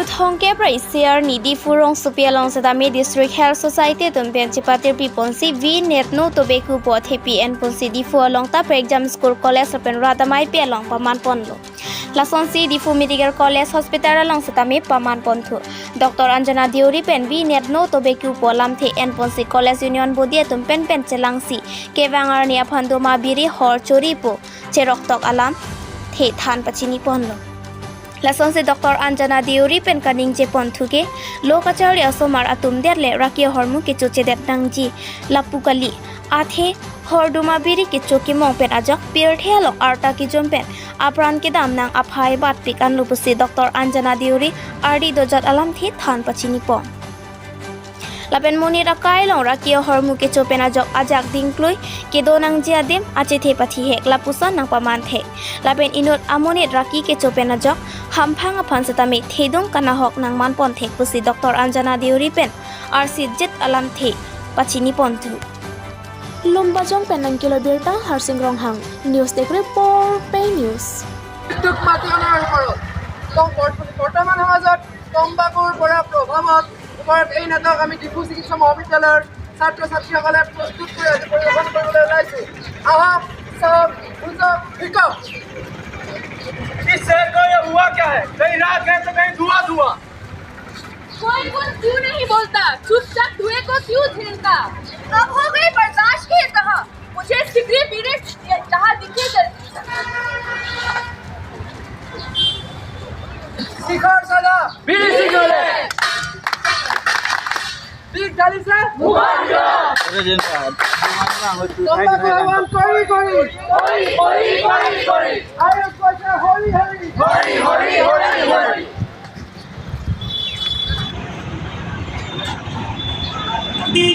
Thongke Praise arni Diphu rongsopi sitame District Health Society penpen chepatirpi ponsi V net no tobeku po athepi enpon Diphu alongta prekjam School College lapen amaipi along pamanponlo. Lasonsi Diphu Medical College Hospital along sitame ponthu. Dr. Ajanta Deori pen V net no tobeku po alamthe enpon College Union Bodi penpen chelangsi kevang arni aphan Duma Biri hor chori po cheroktok alamthe than pachini ponlo. Lasonsi Dr. Ajanta Deori pen kaning je ponthu ke lokachari asomar atum derle rakia hormu ke choche det nangji lapukali athe hor Duma Biri ke choki mong pen ajak pier thelo arta ki jompen apran ke dam nang aphai bat pik an lupusi Dr. Ajanta Deori ardi dojat alamthe than pachini pon lapen moni rakai long rakia hormu ke chopen ajak dingkloi ke donang jiadem achethe pathi hek lapusan nang pamanthe lapen inot amonit raki ke chopen ajak hamphang aphan sitame thedong kana hok nang manpon thek pusi Dr. Ajanta Deori pen arsit jet alamthe pachini ponthu lomba jong penang kilo Abirta harsing ronghang news dekre por PeiNews tuk mati anar koro tong portaman hamajat tombakur pora probhamot উপৰত এই নাটক আমি ডিফু চিকিৎসা মহাবিদ্যালয়ৰ ছাত্ৰ ছাত্ৰীসকলে প্ৰস্তুত কৰি আজি পৰিৱেশন কৰিবলৈ ওলাইছোঁ আহক সব বুজক শিকক इससे तो ये हुआ क्या है कहीं रात है तो कहीं धुआं कोई कुछ क्यों नहीं बोलता चुपचाप धुएं को क्यों झेलता अब हो गई बर्दाश्त की कहा मुझे सिगरेट पीने जहाँ दिखे शिखर सदा बीड़ी सिगरेट बीड़ी डाली से मुबारक अरे जिंदाबाद कोई आयो कोई होली কি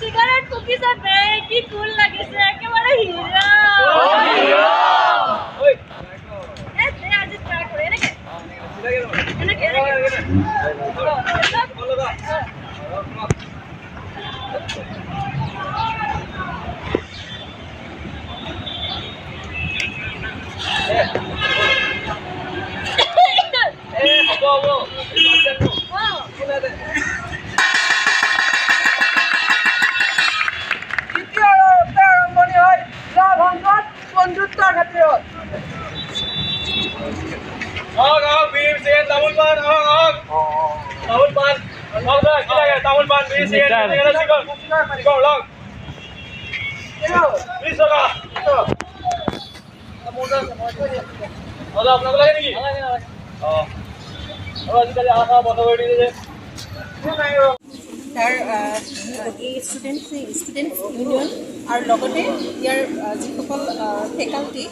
সিগারেট কুকি যাবে কি কুল লাগিছে একেবারে হীরা ওই এ আজি ট্রাই করে এনেকে বন্ধুত্বৰ খাতিৰত বীৰ সিং তামোল পান তামোল পান কি লাগে তামোল পান বীৰ সিং লগ আপোনাক লাগে নেকি আজিকালি আশা বন্ধ কৰি দিছে তাৰ এই ষ্টুডেণ্টছ ইউনিয়ন আৰু লগতে ইয়াৰ যিসকল ফেকাল্টি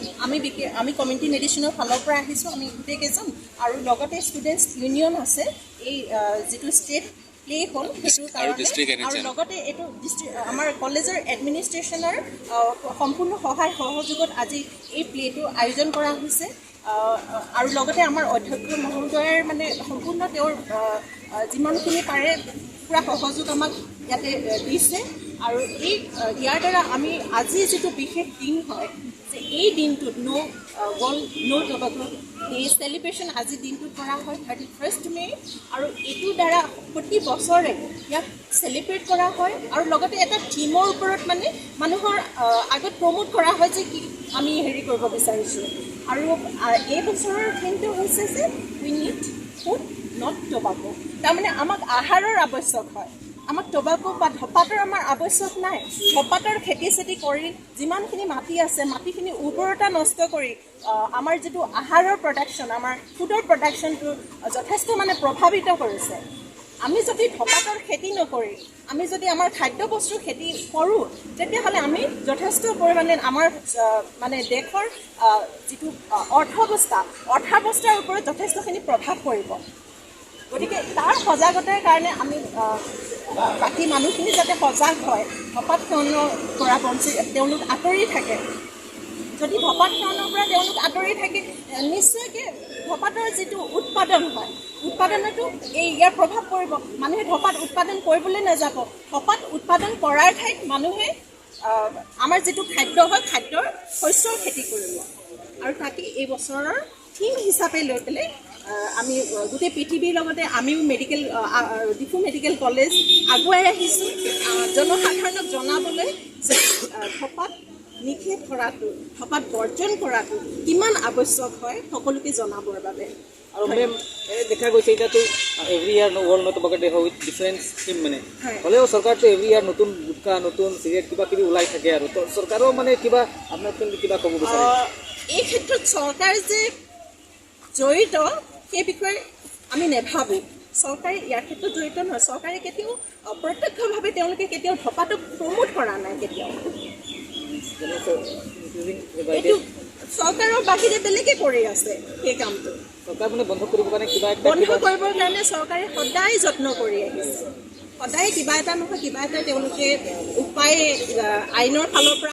আমি কমিউনিটি মেডিচিনৰ ফালৰ পৰা আহিছোঁ আমি গোটেইকেইজন আৰু লগতে ষ্টুডেণ্টছ ইউনিয়ন আছে এই যিটো ষ্টেট প্লে হ'ল সেইটো কাৰণে আৰু লগতে এইটো আমাৰ কলেজৰ এডমিনিষ্ট্ৰেশ্যনৰ সম্পূৰ্ণ সহায় সহযোগত আজি এই প্লেটো আয়োজন কৰা হৈছে আৰু লগতে আমাৰ অধ্যক্ষ মহোদয়ৰ মানে সম্পূৰ্ণ তেওঁৰ যিমানখিনি পাৰে পুৰা সহযোগ আমাক ইয়াতে দিছে আৰু এই ইয়াৰ দ্বাৰা আমি আজি যিটো বিশেষ দিন হয় যে এই দিনটোত ন' টবাকো ডে চেলিব্ৰেশ্যন আজি দিনটোত কৰা হয় 31st মে' আৰু এইটোৰ দ্বাৰা প্ৰতি বছৰে ইয়াক চেলিব্ৰেট কৰা হয় আৰু লগতে এটা থিমৰ ওপৰত মানে মানুহৰ আগত প্ৰমোট কৰা হয় যে কি আমি হেৰি কৰিব বিচাৰিছোঁ আৰু এই বছৰৰ থিমটো হৈছে যে উই নিড ফুড নট টবাকো তাৰমানে আমাক আহাৰৰ আৱশ্যক হয় আমাক টবাকো বা ধপাতৰ আমাৰ আৱশ্যক নাই ধপাতৰ খেতি চেতি কৰি যিমানখিনি মাটি আছে মাটিখিনি উৰ্বৰতা নষ্ট কৰি আমাৰ যিটো আহাৰৰ প্ৰডাকশ্যন আমাৰ ফুডৰ প্ৰডাকশ্যনটো যথেষ্ট মানে প্ৰভাৱিত কৰিছে আমি যদি ধপাতৰ খেতি নকৰি আমি যদি আমাৰ খাদ্য বস্তুৰ খেতি কৰোঁ তেতিয়াহ'লে আমি যথেষ্ট পৰিমাণে আমাৰ মানে দেশৰ যিটো অৰ্থব্যৱস্থাৰ ওপৰত যথেষ্টখিনি প্ৰভাৱ পৰিব গতিকে তাৰ সজাগতাৰ কাৰণে আমি বাকী মানুহখিনি যাতে সজাগ হয় ধপাত সেৱনৰ পৰা তেওঁলোক আঁতৰি থাকে যদি ধপাত সেৱনৰ পৰা তেওঁলোক আঁতৰি থাকে নিশ্চয়কৈ ধপাতৰ যিটো উৎপাদন হয় উৎপাদনতো ইয়াৰ প্ৰভাৱ পৰিব মানুহে ধপাত উৎপাদন কৰিবলৈ নাযাব ধপাত উৎপাদন কৰাৰ ঠাইত মানুহে আমাৰ যিটো খাদ্য হয় খাদ্যৰ শস্যৰ খেতি কৰিব আৰু তাকে এই বছৰৰ থিম হিচাপে লৈ পেলাই আমি গোটেই পৃথিৱীৰ লগতে আমিও মেডিকেল ডিফু মেডিকেল কলেজ আগুৱাই আহিছোঁ জনসাধাৰণক জনাবলৈ যে ধপাত নিষেধ কৰাটো ধপাত বৰ্জন কৰাটো কিমান আৱশ্যক হয় সকলোকে জনাবৰ বাবে আৰু মেম দেখা গৈছে এতিয়াতো এভৰি ইয়াৰ ৱৰ্ল্ড নট বাগতে হয় উইথ ডিফাৰেন্স স্কিম মানে হ'লেও চৰকাৰটো এভৰি ইয়াৰ নতুন গুটকা নতুন চিগাৰেট কিবা কিবি ওলাই থাকে আৰু চৰকাৰেও মানে কিবা আপোনাৰ কিবা ক'ব বিচাৰে এই ক্ষেত্ৰত চৰকাৰ যে জড়িত সেই বিষয়ে আমি নেভাবোঁ চৰকাৰে ইয়াৰ ক্ষেত্ৰত জড়িত নহয় চৰকাৰে কেতিয়াও প্ৰত্যক্ষভাৱে তেওঁলোকে কেতিয়াও ধপাতক প্ৰমোট কৰা নাই কেতিয়াও এইটো চৰকাৰৰ বাহিৰে বেলেগে কৰি আছে সেই কামটো চৰকাৰ মানে বন্ধ কৰিবৰ কাৰণে কিবা বন্ধ কৰিবৰ কাৰণে চৰকাৰে সদায় যত্ন কৰি আহিছে সদায় কিবা এটা নহয় কিবা এটা তেওঁলোকে উপায় আইনৰ ফালৰ পৰা